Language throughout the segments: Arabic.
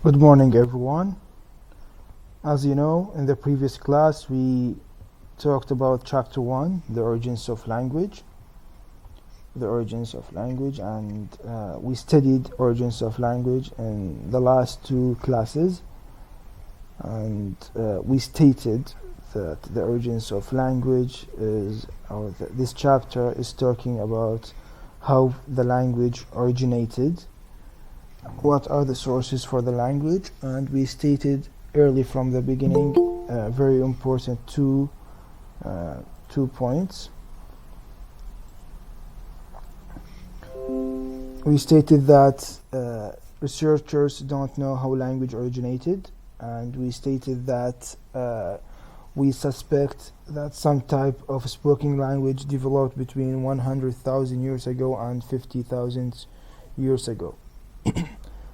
Good morning, everyone. As you know, in the previous class, we talked about Chapter 1, the origins of language. And we studied origins of language in the last two classes. And we stated that the origins of language this chapter is talking about how the language originated. What are the sources for the language? And we stated early from the beginning very important two points. We stated that researchers don't know how language originated, and we stated that we suspect that some type of spoken language developed between 100,000 years ago and 50,000 years ago.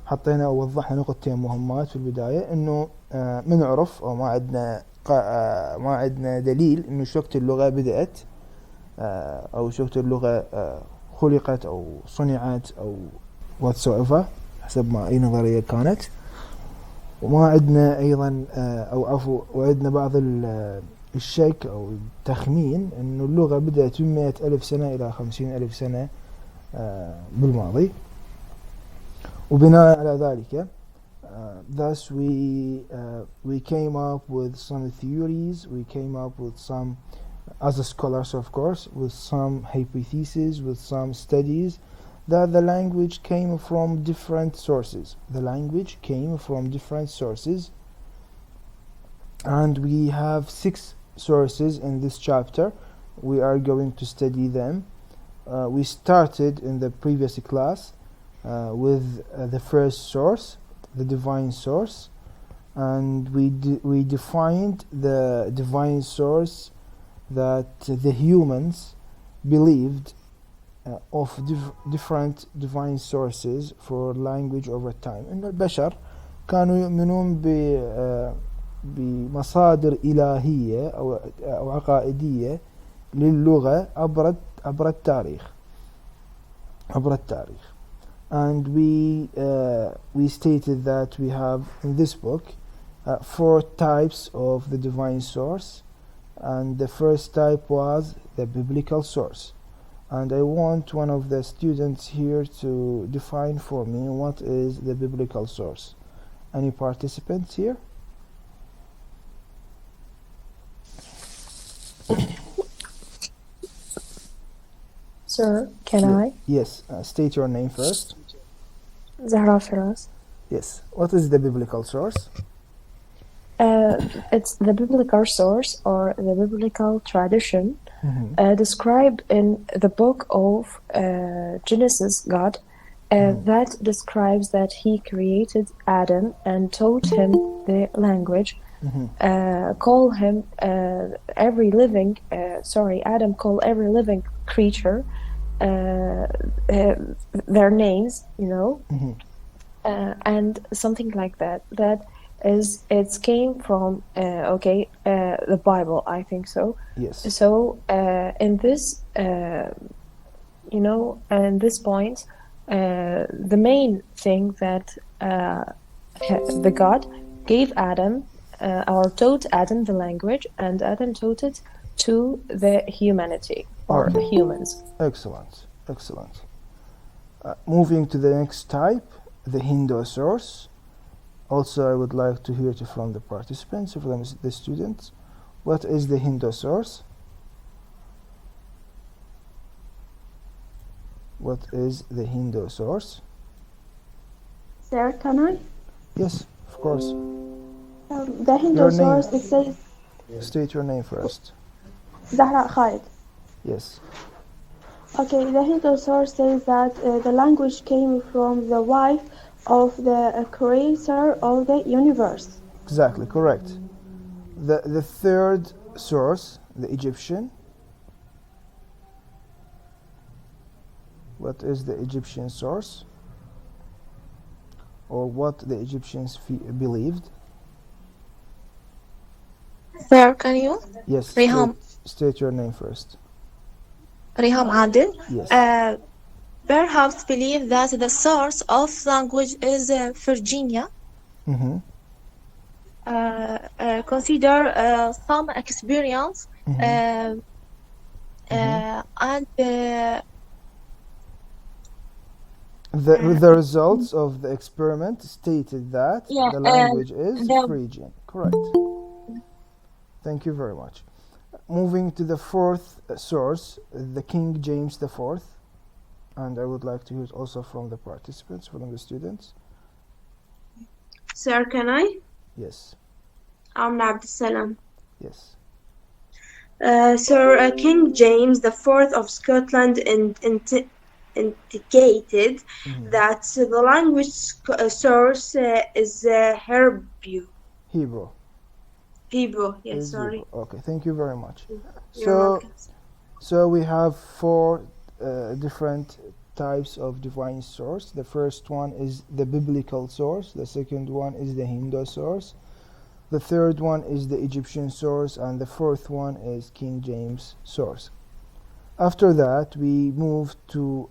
حطينا ووضحنا نقطتين مهمات في البداية إنه ما نعرف أو ما عندنا دليل إنه شو وقت اللغة بدأت أو شو وقت اللغة خلقت أو صنعت أو whatsoever حسب ما أي نظرية كانت. وما عندنا أيضا وعندنا بعض الشك أو التخمين إنه اللغة بدأت من 100,000 سنة إلى 50,000 سنة بالماضي. وبناء على ذلك thus we came up with some theories, we came up with some, as a scholars of course, with some hypotheses, with some studies that the language came from different sources. And we have 6 sources in this chapter. We are going to study them. We started in the previous class with the first source, the divine source, and we defined the divine source that the humans believed of different divine sources for language over time. إن البشر كانوا يؤمنون بمصادر إلهية أو عقائدية للغة عبر التاريخ. And we stated that we have in this book 4 types of the divine source, and the first type was the biblical source. And I want one of the students here to define for me what is the biblical source. Any participants here? Sir, can I? Yes, state your name first. Zahra Firas. Yes, what is the biblical source? It's the biblical source or the biblical tradition described in the book of Genesis, God, that describes that he created Adam and taught him the language, call him Adam called every living creature their names, and something like that. That is, it came from the Bible, I think so. Yes. So in this, in this point, the main thing that the God gave Adam or taught Adam the language, and Adam taught it to the humanity or humans. Excellent. Moving to the next type, the Hindu source. Also, I would like to hear it from the participants, from the students. What is the Hindu source? Sir, can I? Yes, of course. The Hindu source, it says... State your name first. Zahra Khalid. Yes. Okay, the Hindu source says that the language came from the wife of the creator of the universe. Exactly, correct. The third source, the Egyptian. What is the Egyptian source? Or what the Egyptians believed? Where can you? Yes. Riham. State your name first. Riham Adil. Yes. Perhaps believe that the source of language is Virginia. Mm-hmm. Consider some experience Mm-hmm. and The results of the experiment stated that yeah, the language is the Phrygian. Correct. Thank you very much. Moving to the fourth source, the King James the Fourth, and I would like to hear it also from the participants, from the students. Sir, can I? Yes. Abd Salam. Yes. Sir King James the Fourth of Scotland indicated Mm-hmm. that the language source is Hebrew. Hebrew. Hebrew, yes, Is sorry. Hebrew. Okay, thank you very much. You're welcome. So we have four different types of divine source. The first one is the biblical source. The second one is the Hindu source. The third one is the Egyptian source, and the fourth one is King James source. After that, we move to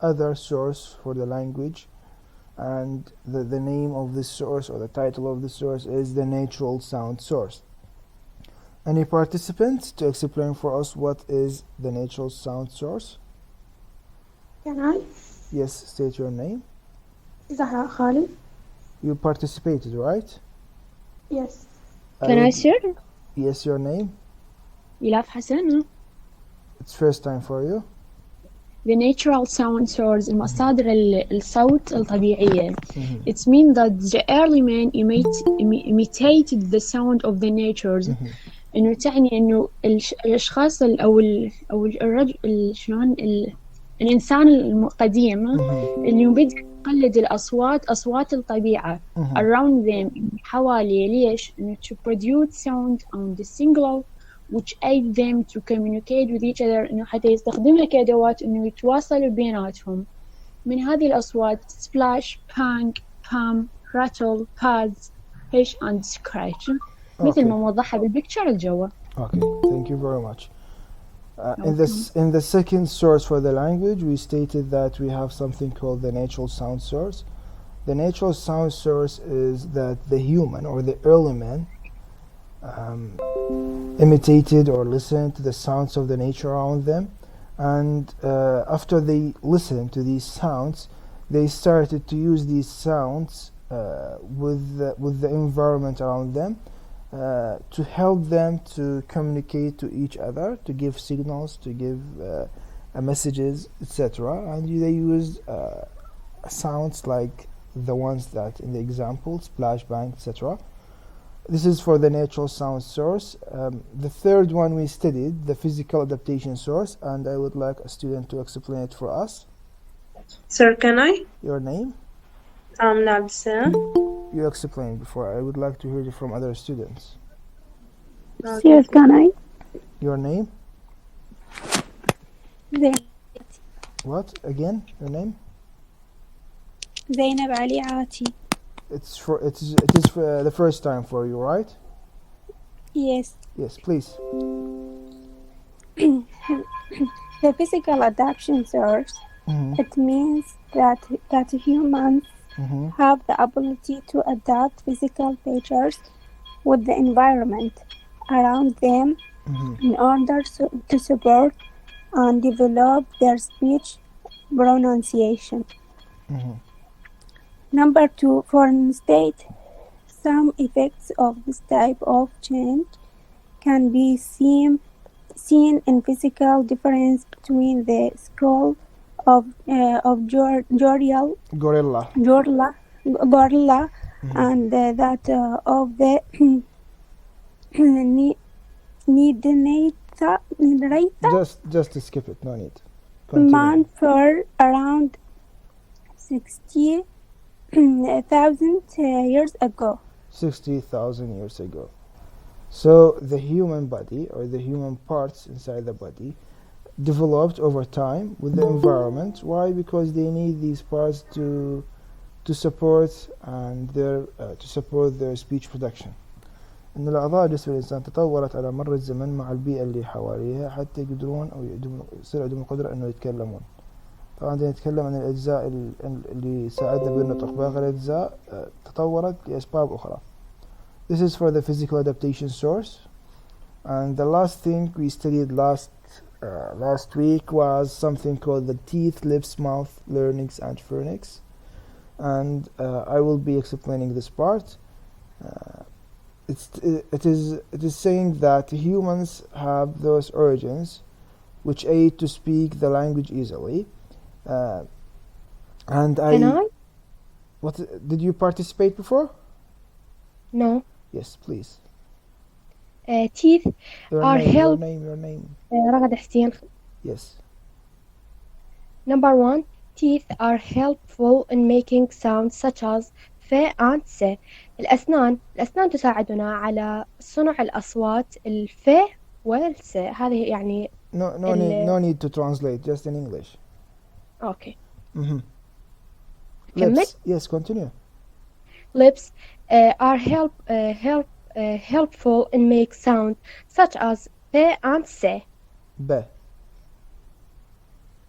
other source for the language, and the name of this source or the title of the source is the natural sound source. Any participants to explain for us what is the natural sound source? Can I? Yes, state your name. Zahra Khalid. You participated, right? Yes. Can I, sir? Yes, your name. ألحسن. It's first time for you. The natural sound source, المصادر الصوت الطبيعية. It means that the early man imitated the sound of the natures. إنه تعني إنه الأشخاص أو الرجل شلون الإنسان القديم اللي بدأ يقلد أصوات الطبيعة around them حواليه. ليش؟ إنه to produce sound on the singular which aid them to communicate with each other. إنه حتى يستخدمها كأدوات إنه يتواصلوا بيناتهم. من هذه الأصوات splash, bang, hum, rattle, buzz, hiss and scratch. مثل ما موضحها بالبيكتشر الجوا. Okay, thank you very much. In the second source for the language, we stated that we have something called the natural sound source. The natural sound source is that the human or the early man imitated or listened to the sounds of the nature around them, and after they listened to these sounds, they started to use these sounds with the environment around them to help them to communicate to each other, to give signals, to give messages, etc. And they used sounds like the ones that in the example, splash, bang, etc. This is for the natural sound source. The third one we studied, the physical adaptation source, and I would like a student to explain it for us. Sir, can I? Your name? Abd Salam. You explained before. I would like to hear it from other students. Yes, can I? Your name? Zainab. What? Again? Your name? Zainab Ali Ati. It is for the first time for you, right? Yes. Yes, please. The physical adaptation source. It means that humans have the ability to adapt physical features with the environment around them in order to support and develop their speech pronunciation. Number 2, foreign state. Some effects of this type of change can be seen in physical difference between the skull of Gorilla and that of the Just skip it, no need. Man for around 60,000 years ago. 60,000 years ago. So the human body or the human parts inside the body developed over time with the environment. Why? Because they need these parts to support their speech production. إن الأعضاء جسم الإنسان تطورت على مر الزمن مع البيئة اللي حواليها حتى يقدرون أو يصير عندهم القدرة إنه يتكلمون. طبعا بدنا نتكلم عن الأجزاء اللي ساعدنا بالنطق. باقي الأجزاء تطورت لأسباب أخرى. This is for the physical adaptation source. And the last thing we studied last week was something called the teeth, lips, mouth, larynx, and pharynx. And I will be explaining this part. It is saying that humans have those organs which aid to speak the language easily. And Can I? What did you participate before? No. Yes, please. Teeth Your are name, help. your name. رغد حسين. Yes. Number 1, teeth are helpful in making sounds such as ف and س. الأسنان تساعدنا على صنع الأصوات الف والس. هذه يعني No need to translate, just in English. Okay. Mm-hmm. كمل. Lips. Yes, continue. Lips are helpful in make sounds such as ف and س. B.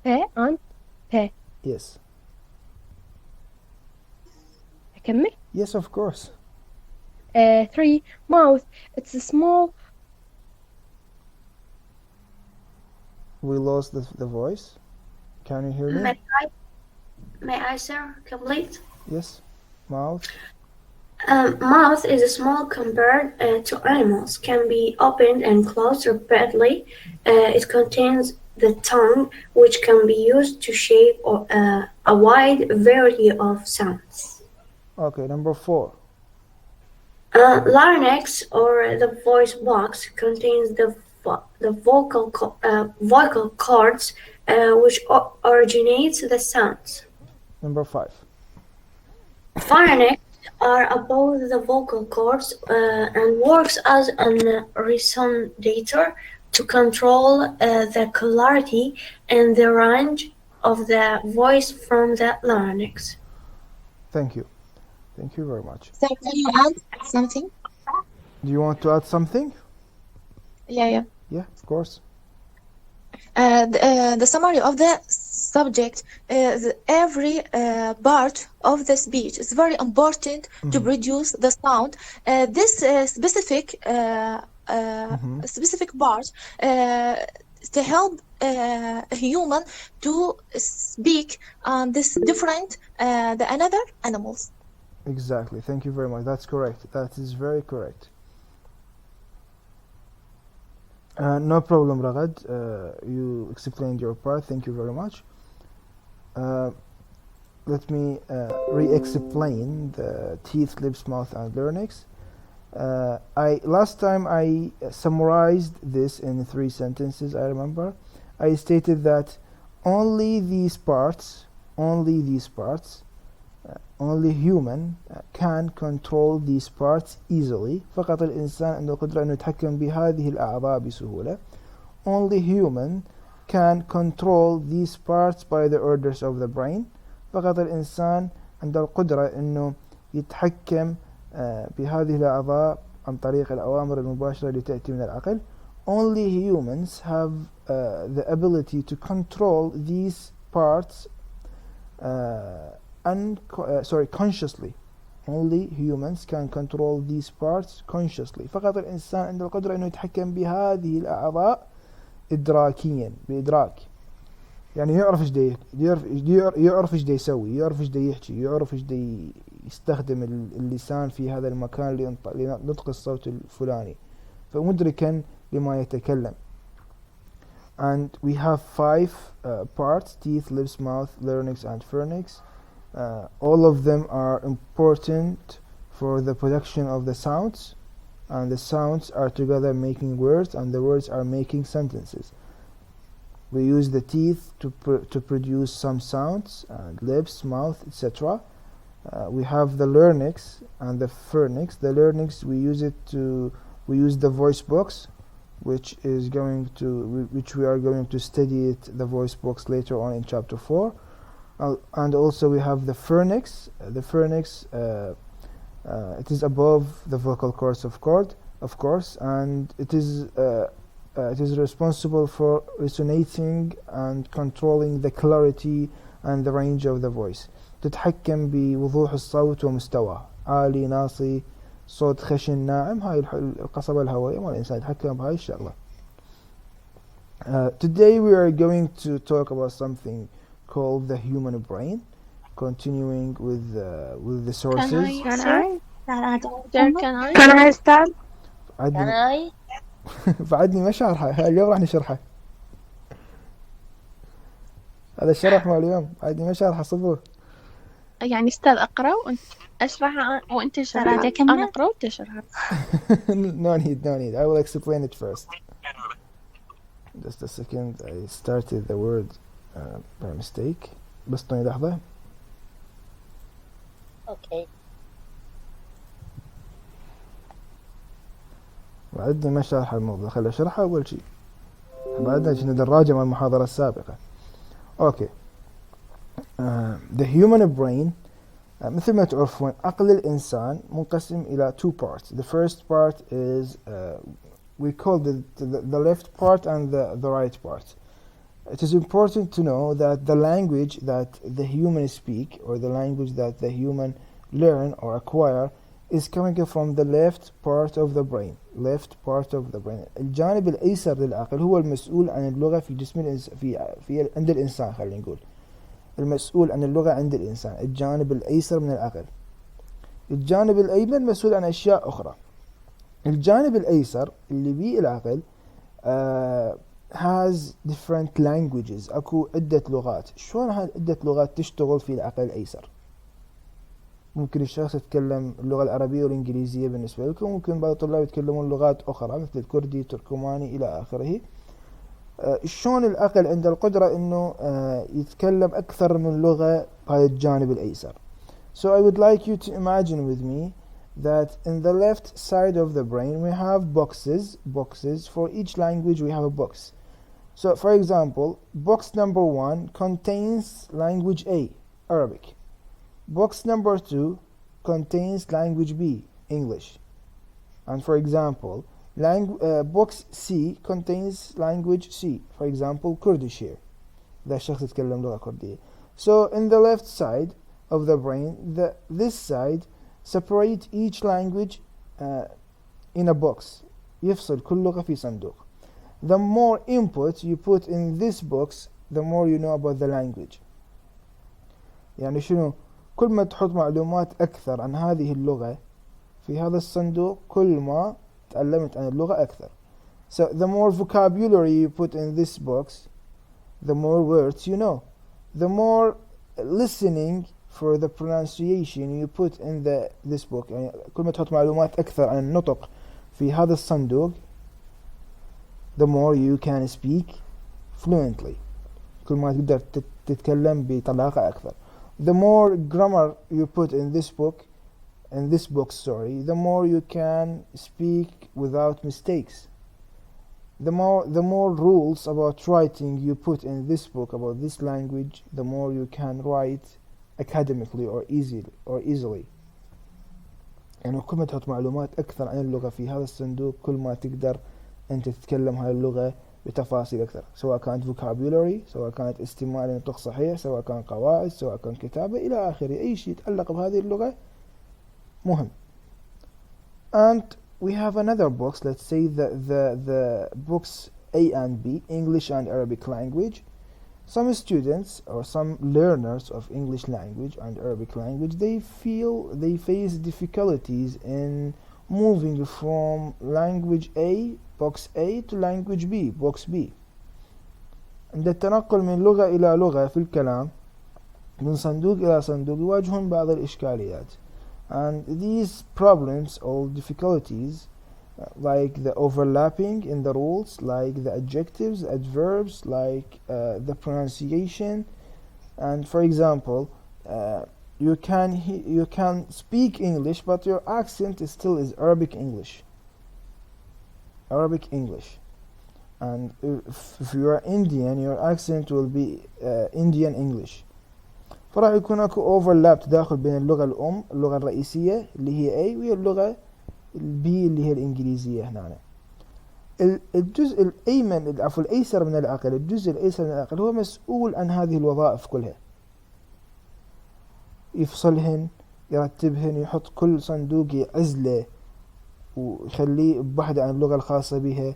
ف and پ. Yes. أكمل. Yes, of course. 3, mouth. It's a small. We lost the voice. Can you hear me? May I, sir, complete? Yes. Mouth. Mouth is small compared to animals, can be opened and closed repeatedly. It contains the tongue, which can be used to shape a wide variety of sounds. Okay, number 4. Larynx, or the voice box, contains the vocal cords, which originates the sounds. Number 5. Pharynx are above the vocal cords and works as an resonator to control the clarity and the range of the voice from the larynx. Thank you. Thank you very much. So can you add something? Do you want to add something? Yeah. Yeah, of course. The summary of the subject is every part of the speech is very important to produce the sound. This specific part to help a human to speak this different the another animals. Exactly. Thank you very much. That's correct. That is very correct. No problem, Ragad. You explained your part. Thank you very much. Let me re-explain the teeth, lips, mouth, and larynx. Last time I summarized this in 3 sentences. I remember I stated that only only human can control these parts easily. فقط الإنسان عنده قدرة أنه يتحكم بهذه الأعضاء بسهولة. Only human can control these parts by the orders of the brain. فقط الإنسان عنده القدرة أنه يتحكم بهذه الأعضاء عن طريق الأوامر المباشرة اللي تأتي من العقل. Only humans have the ability to control these parts consciously. Only humans can control these parts consciously. فقط الإنسان عنده القدرة أنه يتحكم بهذه الأعضاء إدراكيا، بإدراك. يعني يعرف يعرف ايش دا يسوي، يعرف ايش دا يحكي، يعرف ايش دا يستخدم اللسان في هذا المكان لنطق الصوت الفلاني، فمدركا لما يتكلم. And we have 5 parts: teeth, lips, mouth, larynx, and pharynx. All of them are important for the production of the sounds, and the sounds are together making words, and the words are making sentences. We use the teeth to produce some sounds, and lips, mouth, etc. We have the larynx and the pharynx. The larynx we use the voice box, which we are going to study the voice box later on in chapter 4. And also we have the pharynx. The pharynx it is above the vocal cords, of course, and it is it is responsible for resonating and controlling the clarity and the range of the voice. تتحكم بوضوح الصوت ومستواه، عالي ناصي، صوت خشن ناعم. هاي القصبة الهوائية مال الإنسان يتحكم بهاي الشغلة. Today we are going to talk about something called the human brain, continuing with the sources. Can I start? بعدني ما شرحه، اليوم راح نشرحه. هذا الشرح مال اليوم، بعدني ما شرحه صبور. يعني أستاذ أقرأ وأنت أشرح وأنت تشرح. أنا أقرأ وأنت تشرح. No need. I will explain it first. Just a second. I started the word by mistake. بس طني لحظة. Okay. بعدني ما شرح الموضوع، خلي أشرحه أول شيء. بعدنا كنا دراجة مع المحاضرة السابقة. Okay. The human brain مثل ما تعرفون عقل الإنسان منقسم إلى two parts. The first part is we call the left part and the right part. It is important to know that the language that the human speak, or the language that the human learn or acquire, is coming from the left part of the brain. Left part of the brain. الجانب الأيسر للعقل هو المسؤول عن اللغة في جسم في عند الإنسان. خلينا نقول المسؤول عن اللغة عند الإنسان الجانب الأيسر من العقل. الجانب الأيمن مسؤول عن أشياء أخرى. الجانب الأيسر اللي بيه العقل has different languages. أكو عدة لغات. شلون هاي عدة لغات تشتغل في العقل الأيسر؟ ممكن الشخص يتكلم اللغة العربية والإنجليزية بالنسبة لكم، ممكن بعض الطلاب يتكلمون لغات أخرى مثل الكردي، تركماني إلى آخره. شلون العقل عنده القدرة إنه يتكلم أكثر من لغة بهذا الجانب الأيسر. So I would like you to imagine with me that in the left side of the brain we have boxes. For each language we have a box. So for example, box number 1 contains language A, Arabic. Box number 2 contains language B, English. And for example, box C contains language C, for example, Kurdish here. ده الشخص يتكلم لغة كردية. So in the left side of the brain, this side separate each language in a box. يفصل كل لغة في صندوق. The more input you put in this box, the more you know about the language. يعني شنو؟ كل ما تحط معلومات أكثر عن هذه اللغة في هذا الصندوق، كل ما تعلمت عن اللغة أكثر. So the more vocabulary you put in this box, the more words you know. The more listening for the pronunciation you put in this book. يعني كل ما تحط معلومات أكثر عن النطق في هذا الصندوق, the more you can speak fluently. كل ما تقدر تتكلم بطلاقة أكثر. The more grammar you put in this book, the more you can speak without mistakes. The more rules about writing you put in this book about this language, the more you can write academically or easily. يعني كل ما تحط معلومات أكثر عن اللغة في هذا الصندوق، كل ما تقدر أنت تتكلم هاي اللغة بتفاصيل أكثر، سواء كانت vocabulary، سواء كانت استماع لنطق صحيح، سواء كان قواعد، سواء كان كتابة إلى آخره. أي شيء يتعلق بهذه اللغة مهم. And we have another box. Let's say the books A and B, English and Arabic language. Some students or some learners of English language and Arabic language, they face difficulties in moving from language A, box A, to language B, box B. عند التنقل من لغة إلى لغة في الكلام من صندوق إلى صندوق يواجهون بعض الإشكاليات. And these problems or difficulties, like the overlapping in the rules, like the adjectives, adverbs, like the pronunciation. And for example, you can speak English, but your accent still is Arabic English. And if you are Indian, your accent will be Indian English. فراح يكون اكو overlap تداخل بين اللغة الأم، اللغة الرئيسية اللي هي A، وهي اللغة B اللي هي الإنجليزية هنا. الجزء الأيمن عفوا الأيسر من العقل، الجزء الأيسر من العقل هو مسؤول عن هذه الوظائف كلها، يفصلهن، يرتبهن، يحط كل صندوق يعزله ويخليه بوحدة عن اللغة الخاصة بها.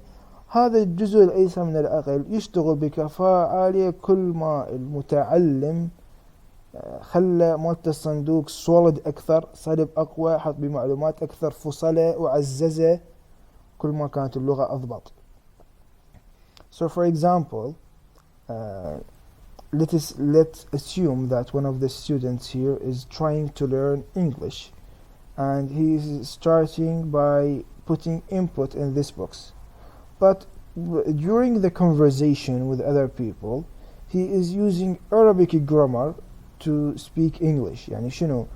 هذا الجزء الأيسر من العقل يشتغل بكفاءة عالية كل ما المتعلم خلى مالت الصندوق solid أكثر، صلب أقوى، حط بمعلومات أكثر، فصله وعززه، كل ما كانت اللغة أضبط. So for example, let's assume that one of the students here is trying to learn English, and he is starting by putting input in this box. But during the conversation with other people, he is using Arabic grammar to speak English. يعني شنو؟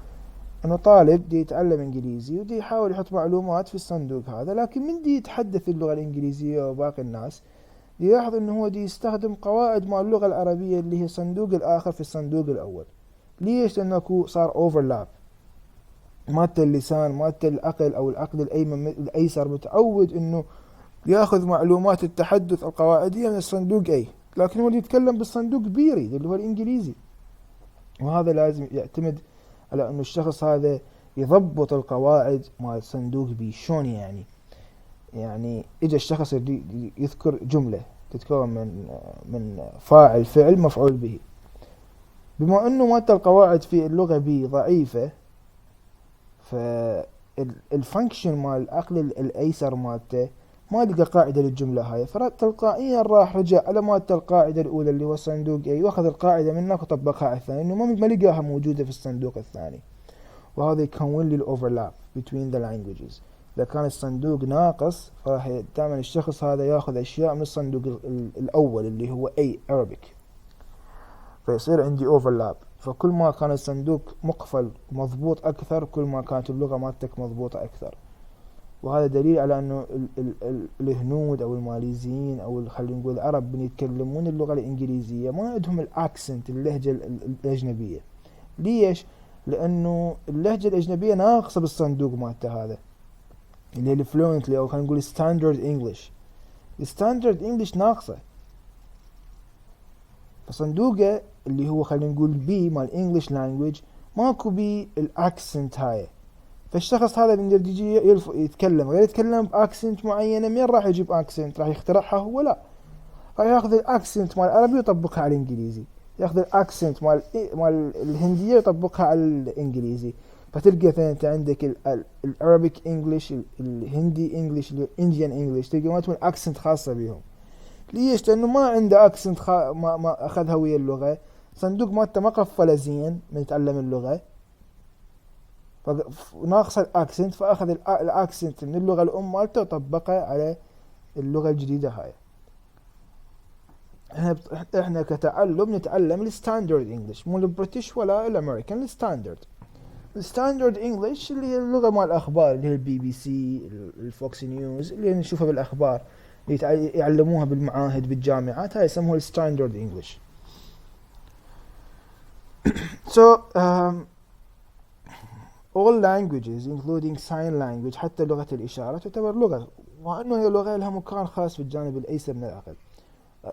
أنه طالب دي يتعلم إنجليزي ودي يحاول يحط معلومات في الصندوق هذا، لكن من دي يتحدث اللغة الإنجليزية وباقي الناس دي يلاحظ أنه هو دي يستخدم قواعد مع اللغة العربية اللي هي الصندوق الآخر في الصندوق الأول. ليش؟ لأنه صار overlap. مادة اللسان، مادة العقل أو العقل الأيمن الأيسر متعود أنه يأخذ معلومات التحدث القواعدية من الصندوق A، لكن هو يتكلم بالصندوق B اللي هو الإنجليزي. وهذا لازم يعتمد على أنه الشخص هذا يضبط القواعد مع صندوق B. شون يعني إجا الشخص يذكر جملة تتكون من فاعل، فعل، مفعول به. بما أنه مادة القواعد في اللغة B ضعيفة، فالفانكشن مال العقل الأيسر مالته ما لقى قاعدة للجملة هاي، فتلقائيا راح رجع على مادة القاعدة الأولى اللي هو الصندوق A، واخذ القاعدة منك وطبقها على الثاني، إنه ما لقاها موجودة في الصندوق الثاني. وهذا يكون لي الأوفرلاب between the languages. إذا كان الصندوق ناقص فراح دائما الشخص هذا ياخذ أشياء من الصندوق الأول اللي هو A Arabic، فيصير عندي overlap. فكل ما كان الصندوق مقفل مضبوط أكثر، كل ما كانت اللغة مالتك مضبوطة أكثر. وهذا دليل على أنه الهنود أو الماليزيين أو خلينا نقول العرب يتكلمون اللغة الإنجليزية ما عندهم الأكسنت، اللهجة الأجنبية. ليش؟ لأنه اللهجة الأجنبية ناقصة بالصندوق مالته هذا اللي هي الفلوينتلي أو خلينا نقول ستاندرد إنجليش. الستاندرد إنجليش ناقصة، فصندوقه اللي هو خلينا نقول بي مال إنجليش لانجويج ماكو بي الأكسنت هاي. فالشخص هذا من يجي يتكلم غير يتكلم بأكسنت معينة، مين راح يجيب أكسنت؟ راح يخترعها هو؟ لا، راح ياخذ الأكسنت مال العربي ويطبقها على الإنجليزي، ياخذ الأكسنت مال الهندية ويطبقها على الإنجليزي. فتلقى انت عندك العربيك انجليش، الهندي انجليش، الانديان انجليش، تلقى ما تكون اكسنت خاصة بيهم. ليش؟ لانه ما عنده اكسنت ما اخذها ويا اللغة، صندوق مالته ما قفله زين من يتعلم اللغة، فناقص الاكسنت، فاخذ الاكسنت من اللغة الام مالته وطبقه على اللغة الجديدة هاي. احنا كتعلم نتعلم الستاندرد انجليش، مو البريتش ولا الامريكان، الستاندرد. الستاندرد انجليش اللي هي اللغة مال الأخبار، اللي هي البي بي سي، الفوكس نيوز، اللي نشوفها بالأخبار، اللي يعلموها بالمعاهد بالجامعات، هاي يسموها الستاندرد انجليش. So all languages including sign language، حتى لغة الإشارة تعتبر لغة، وأنه هي لغة لها مكان خاص في الجانب الأيسر من العقل.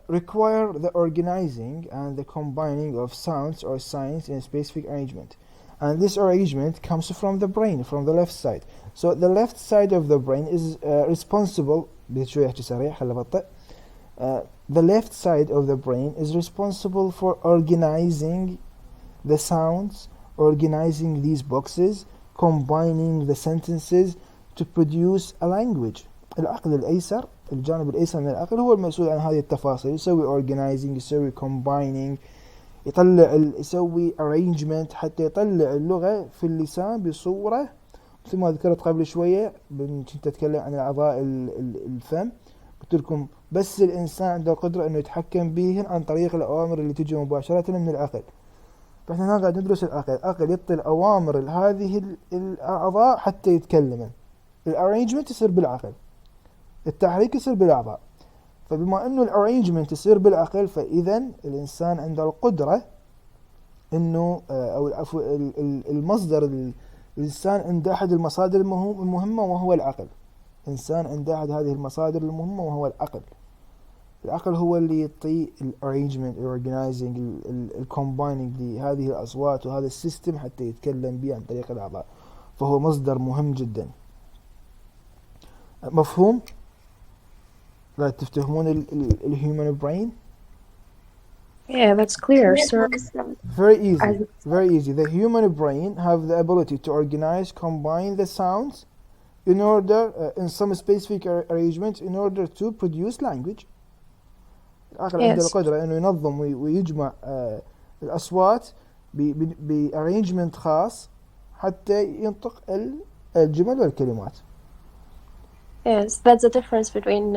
Require the organizing and the combining of sounds or signs in a specific arrangement. And this arrangement comes from the brain, from the left side. So the left side of the brain is responsible. The left side of the brain is responsible for organizing the sounds, organizing these boxes, combining the sentences to produce a language. العقل الأيسر، الجانب الأيسر من العقل هو المسؤول عن هذه التفاصيل، يسوي organizing، يسوي combining، يسوي arrangement حتى يطلع اللغة في اللسان بصورة مثل ما ذكرت قبل شوية. كنت أتكلم عن أعضاء الفم، قلت لكم بس الإنسان عنده القدرة أنه يتحكم بهن عن طريق الأوامر اللي تجي مباشرة من العقل. فإحنا قاعد ندرس العقل، العقل يعطي الأوامر لهذه الأعضاء حتى يتكلمن. الارينجمنت يصير بالعقل، التحريك يصير بالأعضاء. فبما أنه الارينجمنت يصير بالعقل، فإذا الإنسان عنده القدرة أنه أو المصدر، الإنسان عنده أحد المصادر المهمة وهو العقل. إنسان عنده أحد هذه المصادر المهمة وهو العقل. العقل هو اللي يعطي الارينجمنت organizing الكومبايننج لهذه الأصوات وهذا السيستم حتى يتكلم به عن طريق الأعضاء، فهو مصدر مهم جدا. مفهوم؟ لا تفتهمون الهيومن brain؟ Yeah, that's clear, sir. Very easy, very easy. The human brain have the ability to organize, combine the sounds in order, in some specific arrangement in order to produce language. العقل عنده القدرة إنه ينظم ويجمع الأصوات بarrangement خاص حتى ينطق الجمل والكلمات. Yes, that's the difference between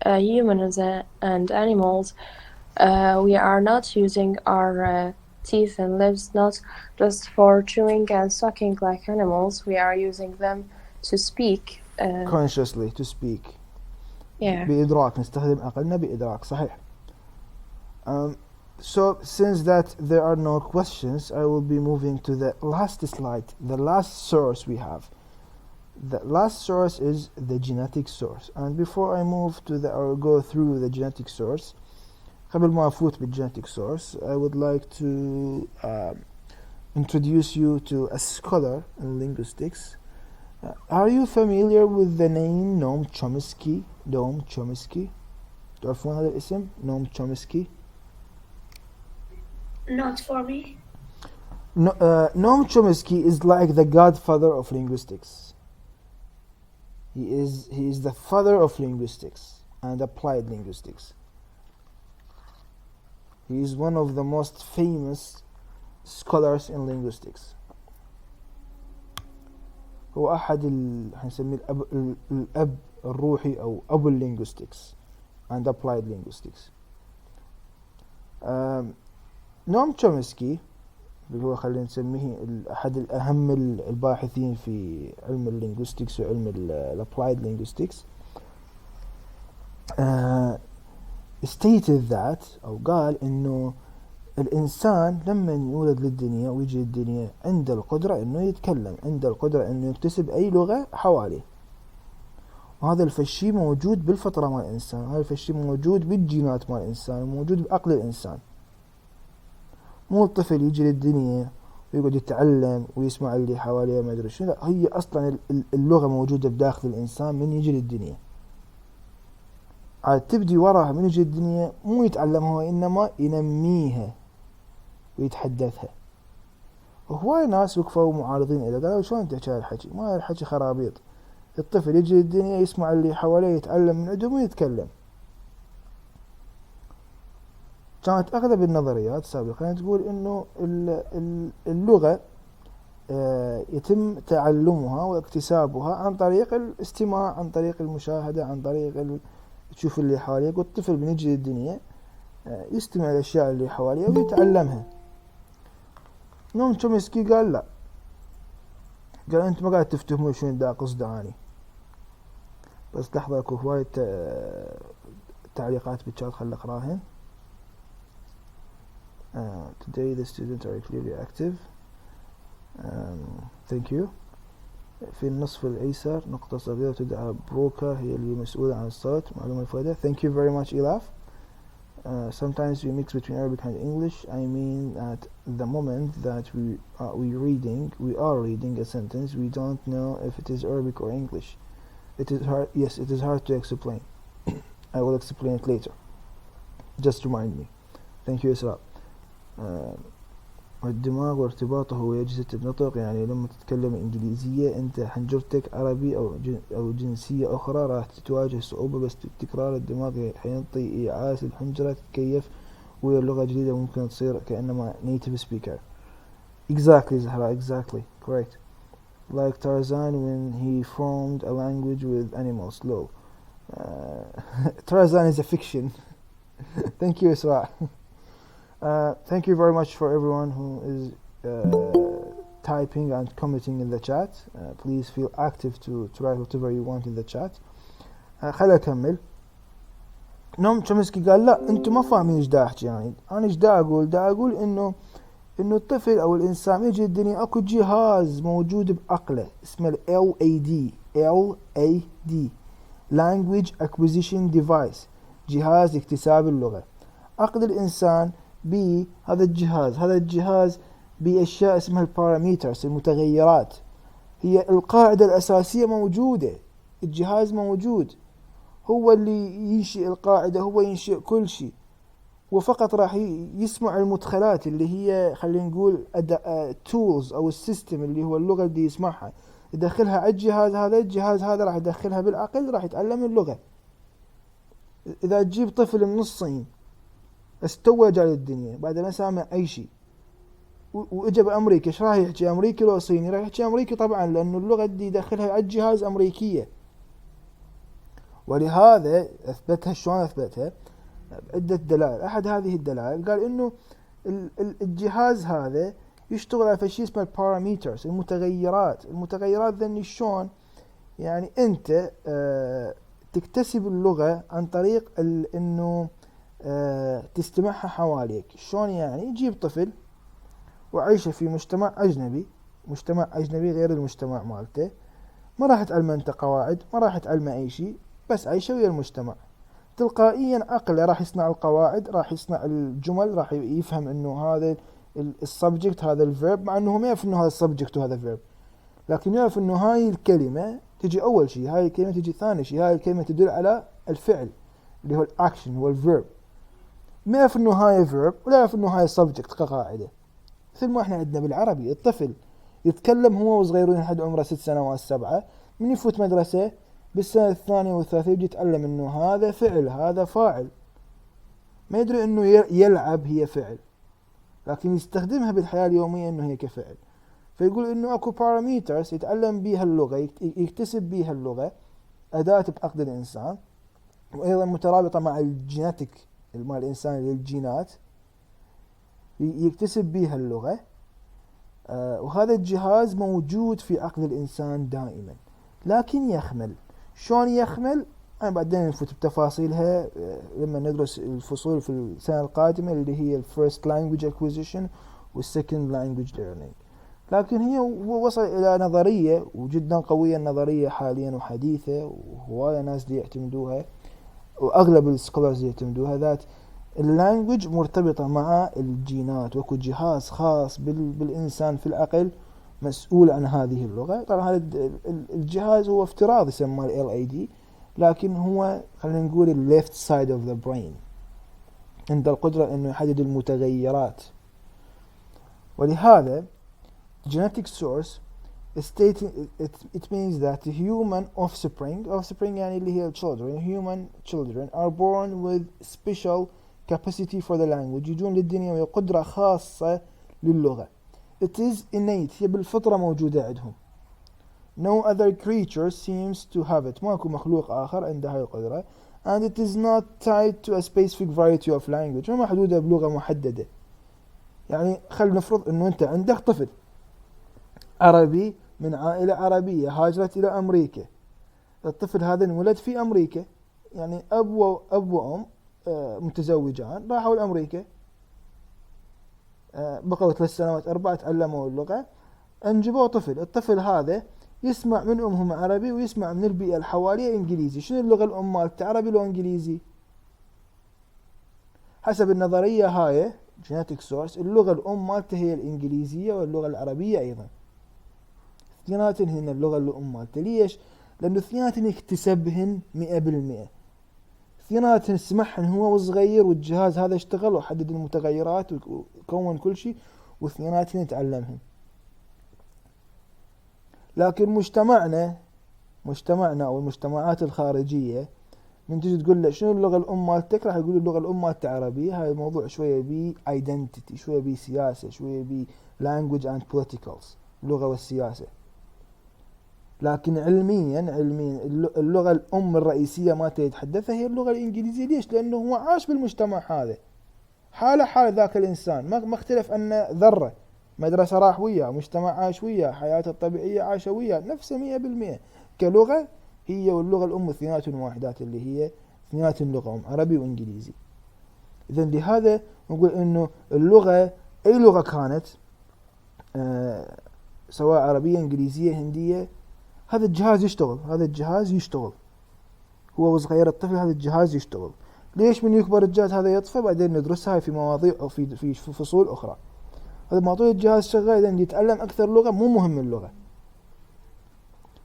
humans and animals. We are not using our teeth and lips not just for chewing and sucking like animals. We are using them to speak. Consciously to speak. Yeah. بإدراك، نستخدم عقلنا بإدراك، صحيح. So since that there are no questions, I will be moving to the last slide, the last source we have. The last source is the genetic source. And before I move to or go through the genetic source, قبل ما أفوت بالgenetic source, I would like to introduce you to a scholar in linguistics. Are you familiar with the name Noam Chomsky? Noam Chomsky. تعرفون هذا الاسم؟ Noam Chomsky. Not for me. No, Noam Chomsky is like the godfather of linguistics. He is the father of linguistics and applied linguistics. He is one of the most famous scholars in linguistics. هو أحد هنسميه الأب الروحي أو أبو linguistics and applied linguistics. نوم تشومسكي اللي هو خلينا نسميه أحد الأهم الباحثين في علم اللينغويستكس وعلم الapplied linguistics stated that أو قال إنه الإنسان لما يولد للدنيا ويجي للدنيا عنده القدرة إنه يتكلم، عنده القدرة إنه يكتسب أي لغة حواليه، وهذا الفشي موجود بالفطرة مال الإنسان، هذا الفشي موجود بالجينات مال الإنسان، موجود بعقل الإنسان. مو الطفل يجي للدنيا ويقعد يتعلم ويسمع اللي حواليه ما أدري شنو، لا، هي أصلا اللغة موجودة بداخل الإنسان من يجي للدنيا. عاد تبدي وراها من يجي للدنيا مو يتعلمها وإنما ينميها ويتحدثها. وهواي ناس وقفوا معارضين إلى قالوا شلون تحكي هذا الحكي؟ ما هذا الحكي خرابيط. الطفل يجي للدنيا يسمع اللي حواليه يتعلم من عندهم ويتكلم. كانت أغلب النظريات سابقا تقول إنه اللغة يتم تعلمها واكتسابها عن طريق الاستماع، عن طريق المشاهدة، عن طريق تشوف اللي حواليك. والطفل بنجي للدنيا يستمع الأشياء اللي حواليه ويتعلمها. نوم تشومسكي قال لا، قال أنت ما قاعد تفتهمون شو دا قصده أني. بس لحظة اكو هواية تعليقات بالشات خل أقراهن. Today the students are clearly active. Thank you. في النصف الأيسر نقطة صغيرة تدعى بروكا هي اللي مسؤولة عن الصوت. معلومة مفيدة. Thank you very much Elaf. Sometimes we mix between Arabic and English. I mean at the moment that we are reading a sentence, we don't know if it is Arabic or English. It is hard. Yes, it is hard to explain. I will explain it later. Just remind me. Thank you إسراء. والدماغ وارتباطه هو أجهزة النطق، يعني لما تتكلم إنجليزية أنت حنجرتك عربي أو جنسية أخرى راح تواجه صعوبة، بس تكرار الدماغ حينطي إيعاس الحنجرة تتكيف ويا اللغة الجديدة ممكن تصير كأنما native speaker. Exactly زهراء, exactly, correct. Like Tarzan when he formed a language with animals. Low. Tarzan is a fiction. Thank you إسراء. Thank you very much for everyone who is typing and commenting in the chat. Please feel active to write whatever you want in the chat. خليني أكمل. نوم تشومسكي قال لا أنتم ما فاهمين إيش دا أحكي يعني. أنا إيش دا أقول إنه إنه الطفل أو الإنسان يجي الدنيا أكو جهاز موجود بعقله اسمه LAD Language Acquisition Device، جهاز اكتساب اللغة. عقل الإنسان هذا الجهاز بأشياء اسمها الباراميترز، المتغيرات. هي القاعدة الأساسية موجودة، الجهاز موجود، هو اللي ينشئ القاعدة، هو ينشئ كل شيء، وفقط راح يسمع المدخلات اللي هي خلينا نقول tools أو السيستم اللي هو اللغة اللي يسمعها، يدخلها على الجهاز هذا راح يدخلها بالعقل، راح يتعلم اللغة. إذا تجيب طفل من الصين استوى جاي الدنيا بعد ما سامع أي شيء وإجا بأمريكا، إيش راح يحكي؟ أمريكي لو صيني؟ راح يحكي أمريكي طبعا، لأنه اللغة دي يدخلها على الجهاز أمريكية. ولهذا أثبتها. شلون أثبتها؟ عدة دلائل. أحد هذه الدلائل قال إنه الجهاز هذا يشتغل على شيء اسمه الباراميترز، المتغيرات ذني. شلون يعني؟ أنت تكتسب اللغة عن طريق إنه تستمعها حواليك. شلون يعني؟ يجيب طفل وعيشه في مجتمع أجنبي غير المجتمع مالته، ما راح تعلمه أنت قواعد، ما راح تعلمه أي شيء، بس عيشه ويا المجتمع. تلقائيا عقله راح يصنع القواعد، راح يصنع الجمل، راح يفهم إنه هذا السبجكت هذا الفيرب، مع إنه ما يعرف إنه هذا السبجكت وهذا الفيرب، لكن يعرف إنه هاي الكلمة تجي أول شيء، هاي الكلمة تجي ثاني شيء، هاي الكلمة تدل على الفعل اللي هو الأكشن، هو الفيرب. ما يعرف إنه هاي فيرب ولا يعرف إنه هاي سبجكت كقاعدة. مثل ما إحنا عندنا بالعربي، الطفل يتكلم هو وصغيرون لحد عمره 6 سنوات 7، من يفوت مدرسة بالسنة 2 و3 يجي يتعلم إنه هذا فعل، هذا فاعل. ما يدري إنه يلعب هي فعل، لكن يستخدمها بالحياة اليومية إنه هي كفعل. فيقول إنه أكو باراميترز يتعلم بيها اللغة، يكتسب بيها اللغة، أداة بعقد الإنسان، وأيضا مترابطة مع الجيناتيك مال الإنسان، للجينات، يكتسب بيها اللغة. وهذا الجهاز موجود في عقل الإنسان دائما، لكن يخمل. شلون يخمل؟ أنا بعدين نفوت بتفاصيلها لما ندرس الفصول في السنة القادمة اللي هي First Language Acquisition Second Language Learning. لكن هي وصل إلى نظرية وجدا قوية، النظرية حاليا وحديثة، وهواية ناس دي يعتمدوها، وأغلب السكولرز يعتمدوها، ذات اللانجوج مرتبطة مع الجينات، وكو جهاز خاص بالإنسان في العقل مسؤول عن هذه اللغة. طبعا هذا الجهاز هو افتراضي يسمى LAD، لكن هو خلينا نقول left side of the brain، عنده القدرة إنه يحدد المتغيرات. ولهذا genetic source it means that the human offspring يعني اللي هي human children are born with special capacity for the language، يجون للدنيا وقدرة خاصة للغة. it is innate، هي بالفطرة موجودة عندهم. no other creature seems to have it، ماكو مخلوق آخر عنده هاي القدرة. and it is not tied to a specific variety of language، ما محدودة بلغة محددة. يعني خلينا نفرض انه انت عندك طفل عربي من عائلة عربية هاجرت إلى أمريكا، الطفل هذا انولد في أمريكا، يعني أب وأم متزوجان راحوا لأمريكا، بقوا 3 سنوات 4 تعلموا اللغة، انجبوا طفل. الطفل هذا يسمع من أمهم عربي ويسمع من البيئة الحوالية إنجليزي. شنو اللغة الأم مالته، عربي لو إنجليزي؟ حسب النظرية هاي genetic source اللغة الأم مالته هي الإنجليزية واللغة العربية أيضا، اثنيناتن هن اللغة الأم مالته. ليش؟ لأنه اثنيناتن يكتسبهن 100%، اثنيناتن سمعهن هو صغير والجهاز هذا اشتغل وحدد المتغيرات وكون كل شيء، واثنيناتن يتعلمهن. لكن مجتمعنا أو المجتمعات الخارجية من تجي تقول له شنو اللغة الأم مالتك، راح يقول اللغة الأم مالته عربية. هاي الموضوع شوية بي identity، شوية بي سياسة، شوية بي language and politicals، اللغة والسياسة. لكن علميا اللغة الأم الرئيسية ما يتحدثها هي اللغة الإنجليزية. ليش؟ لأنه هو عاش بالمجتمع هذا، حالة ذاك الإنسان، ما اختلف أن ذرة، مدرسة راح وياه، مجتمع عاش وياه، حياته الطبيعية عاش وياه، نفسه 100%. كلغة هي واللغة الأم اثنينات واحدات، اللي هي اثنينات لغة أم، عربي وإنجليزي. إذن لهذا نقول إنه اللغة أي لغة كانت سواء عربية إنجليزية هندية، هذا الجهاز يشتغل، هذا الجهاز يشتغل هو صغير الطفل، هذا الجهاز يشتغل. ليش من يكبر الجهاز هذا يطفى؟ بعدين ندرسها في مواضيع أو في فصول أخرى. هذا معطيه الجهاز شغال، إذا يتعلم أكثر لغة مو مهم اللغة.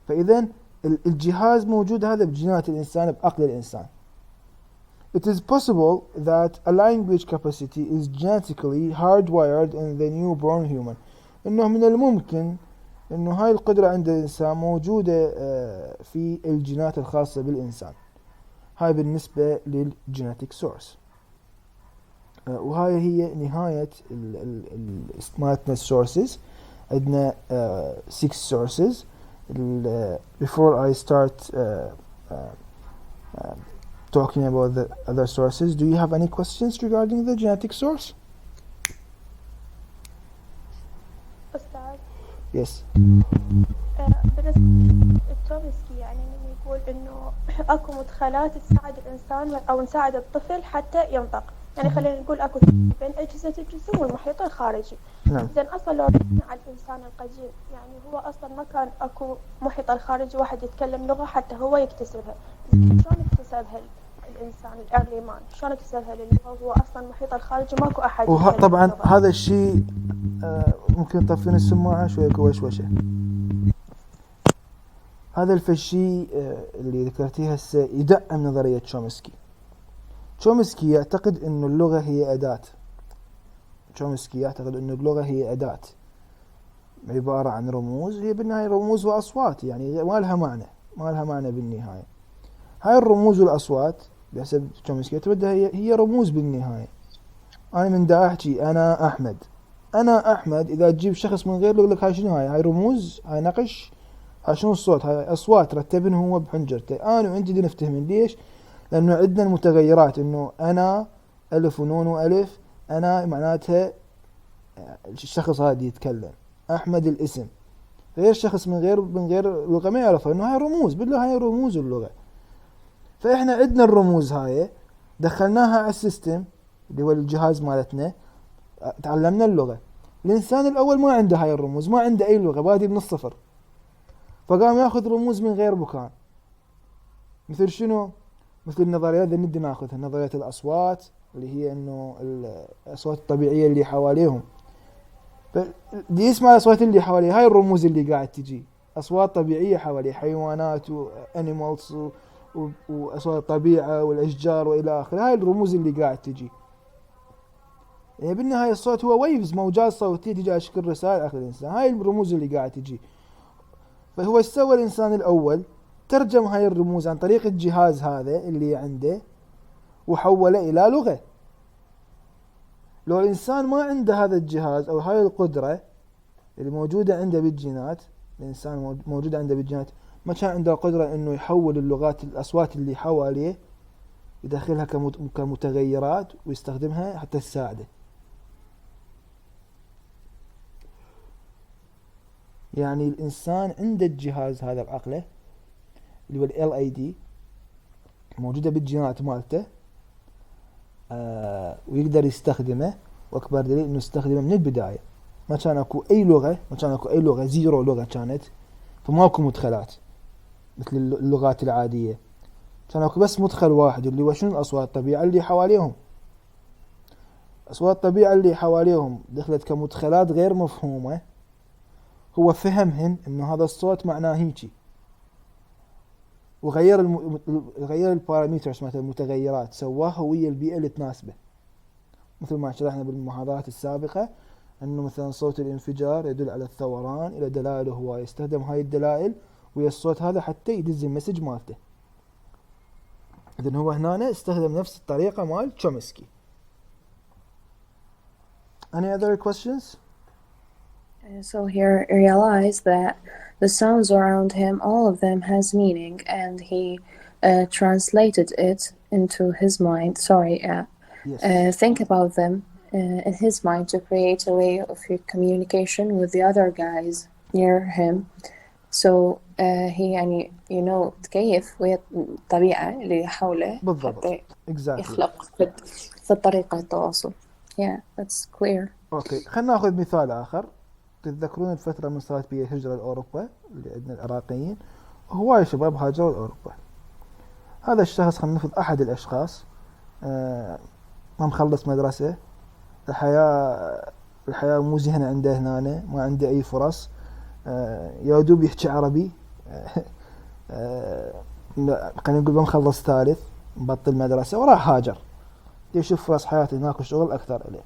فإذا الجهاز موجود هذا بجينات الإنسان، بعقل الإنسان. It is possible that a language capacity is genetically hardwired in the newborn human. إنه من الممكن إنه هاي القدرة عند الإنسان موجودة في الجينات الخاصة بالإنسان. هاي بالنسبة للجينيتيك سورس. وهاي هي نهاية مالتنا السورسز. عندنا 6 sources. Before I start talking about the other sources, do you have any questions regarding the genetic source? أستاذ. Yes. بالنسبة لتشومسكي يعني من يقول إنه أكو مدخلات تساعد الإنسان أو نساعد الطفل حتى ينطق. يعني خلينا نقول أكو بين أجهزة الجسم والمحيط الخارجي. نعم. إذن أصلا لو رجعنا على الإنسان القديم يعني هو أصلا ما كان أكو محيط الخارجي واحد يتكلم لغة حتى هو يكتسبها. شلون اكتسبها الإنسان الأرلي مان؟ شلون اكتسبها للغة هو أصلا محيط الخارجي ماكو أحد. طبعا هذا الشيء ممكن طفين السماعة شوية كوشوشة. هذا الشيء اللي ذكرتيه هسه يدعم نظرية تشومسكي. تشومسكي يعتقد إنه اللغة هي أداة. تشومسكي يعتقد إنه اللغة هي أداة عبارة عن رموز، هي بالنهاية رموز وأصوات، يعني ما لها معنى بالنهاية. هاي الرموز والأصوات بحسب تشومسكي تبدأ هي رموز بالنهاية. أنا من دا أحكي أنا أحمد، إذا تجيب شخص من غير يقول لك هاي شنو؟ هاي رموز، هاي نقش، هاي شنو الصوت؟ هاي أصوات رتبن هو بحنجرته. أنا وأنت دي نفتهمن. ليش؟ لأنه عندنا المتغيرات، إنه أنا ألف ونون وألف، أنا معناتها الشخص هذا يتكلم، أحمد الاسم. غير شخص من غير لغة ما يعرفها، إنه هاي رموز، بالله هاي رموز اللغة. فإحنا عندنا الرموز هاي دخلناها على السيستم اللي هو الجهاز مالتنا، تعلمنا اللغة. الإنسان الأول ما عنده هاي الرموز، ما عنده أي لغة، بادي من الصفر، فقام يأخذ رموز من غير مكان. مثل شنو؟ مثل النظريات اللي ندي ناخذها، نظرية الأصوات اللي هي إنه الأصوات الطبيعية اللي حواليهم. دي اسمها الأصوات اللي حواليه، هاي الرموز اللي قاعد تجي، أصوات طبيعية حواليه، حيوانات وأنيمالز وأصوات الطبيعة والأشجار وإلى آخره. هاي الرموز اللي قاعد تجي. يعني بالنهاية الصوت هو ويفز، موجات صوتية تجي على شكل رسائل آخر الإنسان. هاي الرموز اللي قاعد تجي. فهو سوى الإنسان الأول، ترجم هاي الرموز عن طريق الجهاز هذا اللي عنده وحوله إلى لغة. لو الإنسان ما عنده هذا الجهاز أو هاي القدرة اللي موجودة عنده بالجينات، الإنسان موجودة عنده بالجينات، ما كان عنده القدرة إنه يحول اللغات، الأصوات اللي حواليه يدخلها كمتغيرات ويستخدمها حتى تساعده. يعني الإنسان عنده الجهاز هذا بعقله اللي هو LAD موجودة بالجينات مالته، ويقدر يستخدمه. وأكبر دليل إنه يستخدمه من البداية. ما كان أكو أي لغة، زيرو لغة كانت، فماكو مدخلات مثل اللغات العادية. كان أكو بس مدخل واحد اللي هو شنو؟ الأصوات الطبيعة اللي حواليهم. أصوات الطبيعة اللي حواليهم دخلت كمدخلات غير مفهومة، هو فهمهن إنه هذا الصوت معناه هيجي، وغير البارامترز مثل المتغيرات، سواها ويا البيئة اللي تناسبه. مثل ما شرحنا بالمحاضرات السابقة أنه مثلا صوت الانفجار يدل على الثوران، إلى دلائل هو يستخدم هاي الدلائل ويا الصوت هذا حتى يدز المسج مالته. إذن هو هنا استخدم نفس الطريقة مال تشومسكي. Any other questions? So here realize that the sounds around him, all of them has meaning, and he translated it into his mind. Think about them in his mind to create a way of communication with the other guys near him. So he يعني تكيف ويا الطبيعة اللي حوله بالضبط. حتى Exactly. يخلق في طريقة التواصل. Yeah, that's clear. اوكي، خلينا ناخذ مثال اخر. تتذكرون الفترة من صارت بها الهجرة لأوروبا اللي عندنا العراقيين، هواي شباب هاجروا لأوروبا. هذا الشخص خلينا نفرض أحد الأشخاص ما مخلص مدرسة، الحياة مو زينة عنده هنا، ما عنده أي فرص، يا دوب يحكي عربي، خلينا نقول بمخلص ثالث، مبطل مدرسة وراح هاجر يشوف فرص حياته هناك وشغل أكثر إليه.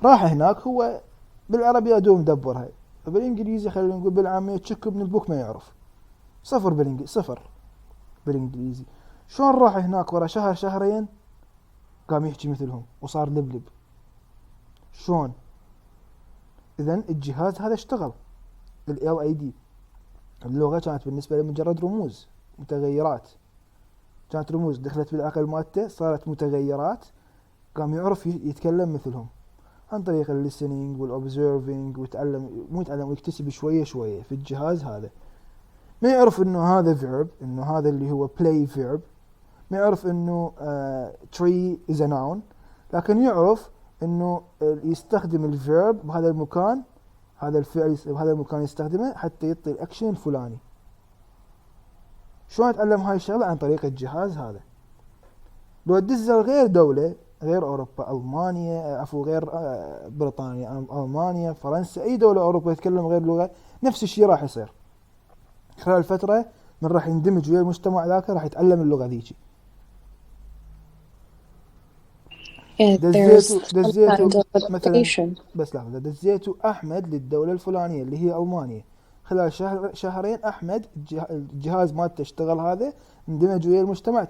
راح هناك هو بالعربي يا دوب مدبرها، بالإنجليزي خلينا نقول بالعامية تشك ابن البوك ما يعرف، صفر بالإنجليزي. شلون راح هناك ورا شهر شهرين قام يحكي مثلهم وصار لبلب؟ شلون؟ إذن الجهاز هذا اشتغل. LAD اللغة كانت بالنسبة له مجرد رموز، متغيرات، كانت رموز دخلت بالعقل مالته صارت متغيرات، قام يعرف يتكلم مثلهم عن طريق الليسنينج والأوبزيرفينج، ويكتسب شوية شوية في الجهاز هذا. ما يعرف انه هذا verb، انه هذا اللي هو play verb، ما يعرف انه tree is a noun، لكن يعرف انه يستخدم الverb بهذا المكان، هذا الفعل بهذا المكان يستخدمه حتى يعطي الاكشن الفلاني. شلون اتعلم هاي الشغلة؟ عن طريق الجهاز هذا. لو تدزل غير دولة، غير اوروبا، المانيا غير بريطانيا، المانيا، فرنسا، اي دولة اوروبا يتكلم غير لغة، نفس الشيء راح يصير. خلال فترة من راح يندمج ويا المجتمع ذاك، راح يتعلم اللغة ذيك. دزيتو مثلا، بس لحظة، دزيتو أحمد للدولة الفلانية اللي هي ألمانيا، خلال شهرين أحمد الجهاز مالته اشتغل، هذا اندمج ويا المجتمع،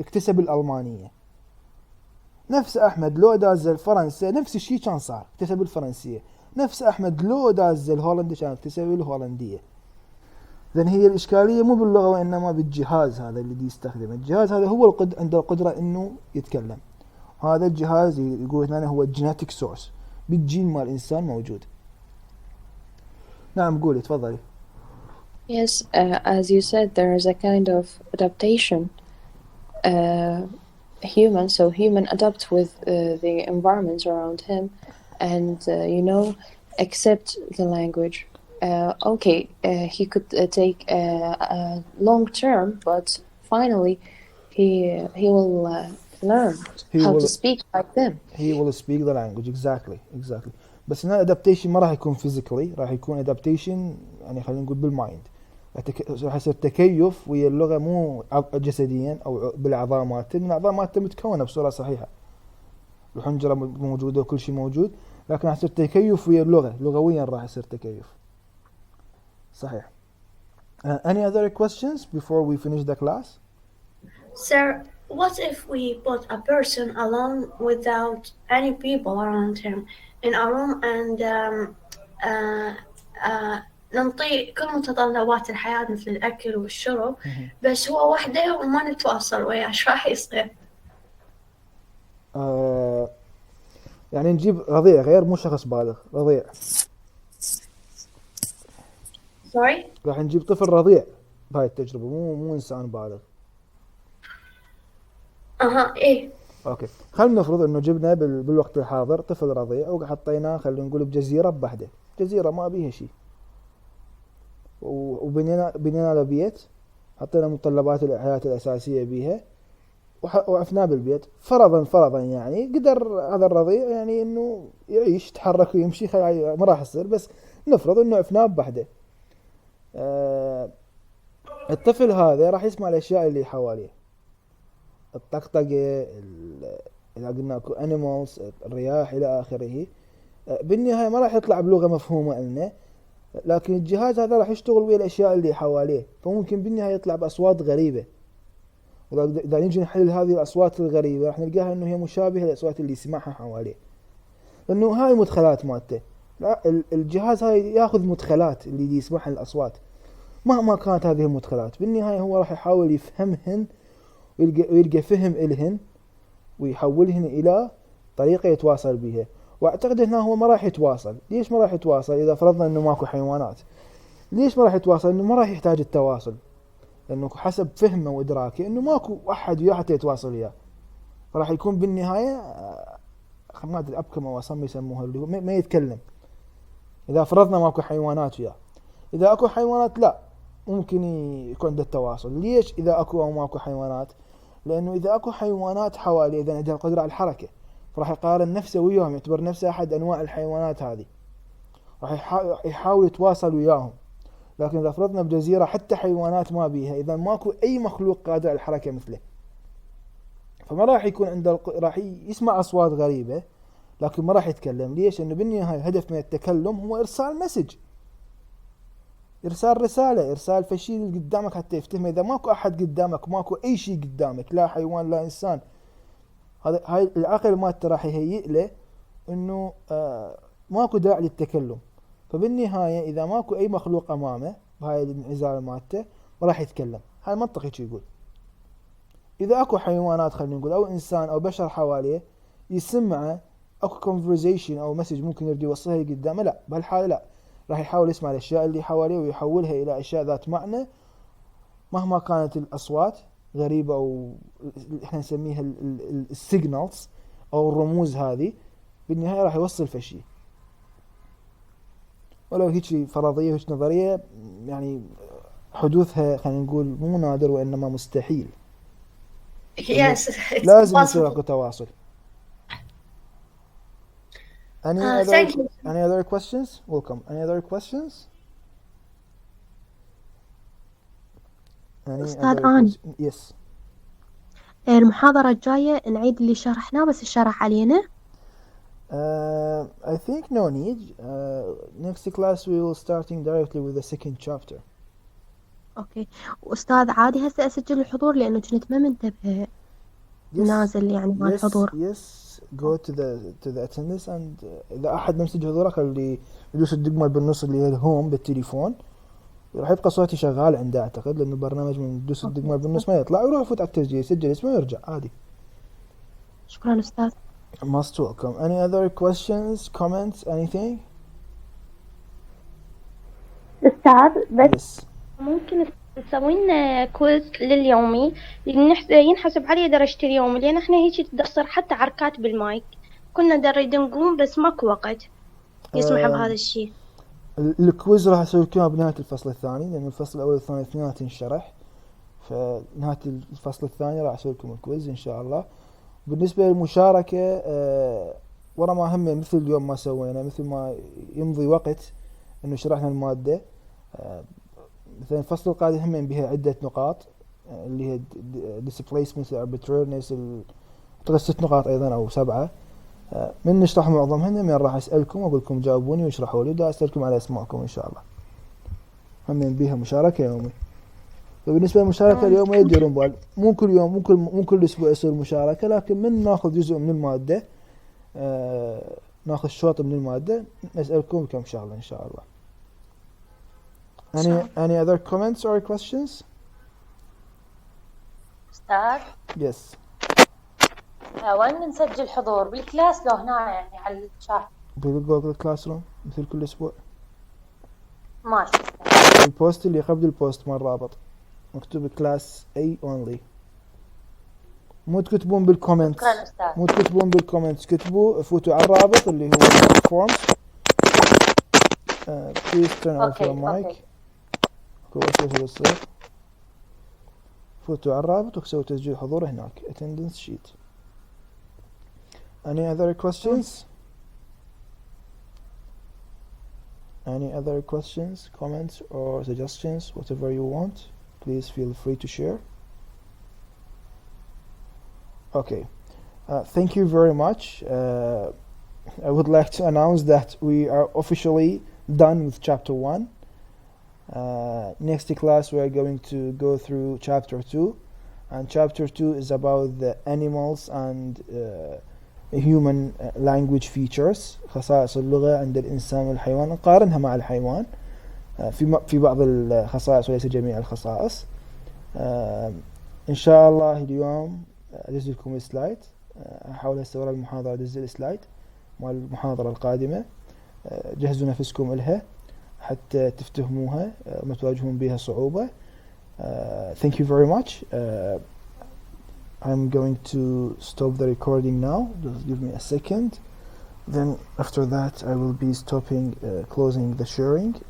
اكتسب الألمانية. نفس أحمد لو دازل فرنسا نفس الشيء كان صار، اكتسب الفرنسية. نفس أحمد لو دازل هولندا كان اكتسب الهولندية. إذن هي الإشكالية مو باللغة وإنما بالجهاز هذا اللي يستخدمه. الجهاز هذا هو عنده القدرة إنه يتكلم. هذا الجهاز يقول هنا هو genetic source، بالجين مال الإنسان موجود. نعم قولي تفضلي. Yes, as you said, there is a kind of adaptation. Human adapt with the environment around him, and accept the language. He could take a long term, but finally he will learn how to speak like them. He will speak the language exactly. بس هنا adaptation ما راح يكون physically، راح يكون adaptation يعني خلينا نقول بالمايند، راح يصير تكيف ويا اللغة، مو جسديا أو بالأعضاء مالته، من الأعضاء مالته متكونة بصورة صحيحة، الحنجرة موجودة وكل شيء موجود، لكن راح يصير تكيف ويا اللغة، لغويا راح يصير تكيف. صحيح. Any other questions before we finish the class? Sir, what if we put a person alone without any people around him in a room and ننطيه كل متطلبات الحياة مثل الأكل والشرب، بس هو وحده وما نتواصل وياه، ايش راح يصير؟ يعني نجيب رضيع غير، مو شخص بالغ، رضيع. Sorry؟ راح نجيب طفل رضيع بهاي التجربة، مو إنسان بالغ. إيه. أوكي، خلينا نفرض إنه جبنا بالوقت الحاضر طفل رضيع وحطيناه خلينا نقول بجزيرة بحده، جزيرة ما بيها شيء، وبنينا له بيت، حطينا متطلبات الحياة الأساسية بيها، وعفناه بالبيت. فرضا يعني قدر هذا الرضيع يعني إنه يعيش، يتحرك ويمشي، ما راح يصير، بس نفرض إنه عفناه بحده. الطفل هذا راح يسمع الأشياء اللي حواليه، الطقطقة، إذا قلنا animals، الرياح إلى آخره. بالنهاية ما راح يطلع بلغة مفهومة لنا، لكن الجهاز هذا راح يشتغل ويا الأشياء اللي حواليه، فممكن بالنهاية يطلع بأصوات غريبة. وإذا نيجي نحلل هذه الأصوات الغريبة راح نلقاها إنه هي مشابهة للأصوات اللي يسمعها حواليه، لأنه هاي مدخلات مالته. الجهاز هاي يأخذ مدخلات اللي يسمعها الأصوات، مهما كانت هذه المدخلات بالنهاية هو راح يحاول يفهمهن ويلقى فهم إلهن ويحولهن إلى طريقة يتواصل بها. واعتقد انه هو ما راح يتواصل. ليش ما راح يتواصل؟ اذا فرضنا انه ماكو حيوانات، ليش ما راح يتواصل؟ انه ما راح يحتاج التواصل، لانه حسب فهمه وادراكه انه ماكو احد وياه حتى يتواصل وياه، فراح يكون بالنهاية ما أدري أبكم أو أصم يسموها، اللي هو ما يتكلم. إذا فرضنا ماكو حيوانات وياه، إذا أكو حيوانات لا ممكن يكون عنده التواصل. ليش إذا أكو أو ماكو حيوانات؟ لأنه إذا أكو حيوانات حواليه إذا عندها القدرة على الحركة فراح يقارن نفسه وياهم، يعتبر نفسه أحد أنواع الحيوانات هذه، راح يحاول يتواصل وياهم. لكن إذا فرضنا بجزيرة حتى حيوانات ما بيها، إذا ماكو أي مخلوق قادر على الحركة مثله، فما راح يكون عنده راح يسمع أصوات غريبة لكن ما راح يتكلم. ليش؟ لأنه بالنهاية الهدف من التكلم هو إرسال مسج، إرسال رسالة، إرسال فشي اللي قدامك حتى يفتهم. إذا ماكو أحد قدامك، ماكو أي شيء قدامك، لا حيوان لا إنسان، هاي العقل مالته راح يهيئ له إنه ماكو داعي للتكلم. فبالنهاية إذا ماكو أي مخلوق أمامه بهاي الانعزال مالته ما راح يتكلم. هاي منطقي شو يقول. إذا أكو حيوانات خلينا نقول أو إنسان أو بشر حواليه يسمعه أكو conversation أو مسج ممكن يريد يوصلها قدامه، لا بهالحالة لا، راح يحاول يسمع الأشياء اللي حواليه ويحولها إلى أشياء ذات معنى مهما كانت الأصوات غريبة أو إحنا نسميها السيجنالز أو الرموز هذه. بالنهاية راح يوصل فشي. ولو هيك فرضية وهيك نظرية يعني حدوثها خلينا نقول مو نادر وإنما مستحيل. Yes, it's لازم يصير possible. أكو تواصل. Thank you. Any other questions? Welcome. Any other questions? Any أستاذ other آن، questions? Yes. المحاضرة الجاية نعيد اللي شرحناه بس الشرح علينا. I think no need. Next class we will starting directly with the second chapter. أوكي. وأستاذ عادي هسه أسجل الحضور لأنه كنت ما منتبهة نازل يعني مع الحضور. Yes. Go to the attendance and إذا أحد ما مسجل حضورك اللي يدوس الدقمة بالنص اللي هي الهوم بالتليفون راح يبقى صوتي شغال عنده أعتقد، لأنه البرنامج من يدوس الدقمة بالنص ما يطلع، ويروح يفوت على التسجيل يسجل اسمه ويرجع عادي. شكرا أستاذ. Most welcome. Any other questions, comments, anything? أستاذ بس Yes. ممكن تسوي لنا كويز لليومي ينحسب عليه درجة اليومي، لأن احنا هيك تدخسر حتى حركات بالمايك، كنا نريد نقوم بس ماكو وقت يسمح بهذا الشيء. الكويز راح اسوي لكم بنهاية الفصل الثاني، لأن الفصل الأول والثاني اثنيناتهم تنشرح، فنهاية الفصل الثاني راح اسوي لكم الكويز إن شاء الله. بالنسبة للمشاركة ورا ما هم مثل اليوم ما سوينا، مثل ما يمضي وقت إنه شرحنا المادة، مثلا الفصل القادم هم بها عدة نقاط اللي هي displacement arbitrariness أعتقد 6 نقاط أيضا أو 7. من نشرح معظمهن من راح أسألكم وأقول لكم جاوبوني واشرحوا لي، ودا أسألكم على أسماءكم إن شاء الله. هم بها مشاركة يومي. وبالنسبة للمشاركة اليومية يديرون بال، مو كل يوم مو كل أسبوع يصير مشاركة، لكن من ناخذ جزء من المادة ناخذ شوط من المادة نسألكم كم شغلة إن شاء الله. Any other comments or questions? أستاذ Yes. وين نسجل حضور بالكلاس لو هنا يعني على الشات؟ بالجوجل كلاس روم مثل كل أسبوع. ماشي. البوست اللي قبل البوست مال رابط مكتوب كلاس A only. مو تكتبون بالكومنتس، مو تكتبون بالكومنتس، كتبوا فوتوا على الرابط اللي هو forms. Please turn off your mic. فوتوا على الرابط وسووا تسجيل حضور هناك attendance sheet. Any other questions? Any other questions, comments or suggestions, whatever you want, please feel free to share. Okay, thank you very much. I would like to announce that we are officially done with chapter 1. Next class we are going to go through chapter 2, and chapter 2 is about the animals and human language features، خصائص اللغة عند الإنسان والحيوان، نقارنها مع الحيوان في بعض الخصائص وليس جميع الخصائص. إن شاء الله اليوم أدز لكم السلايد، أحاول أستورد المحاضرة أدز السلايد مع المحاضرة القادمة، جهزوا نفسكم إلها حتى تفتهموها ما تواجهون بها صعوبة. Thank you very much. I'm going to stop the recording now. Just give me a second. Then after that I will be stopping, closing the sharing,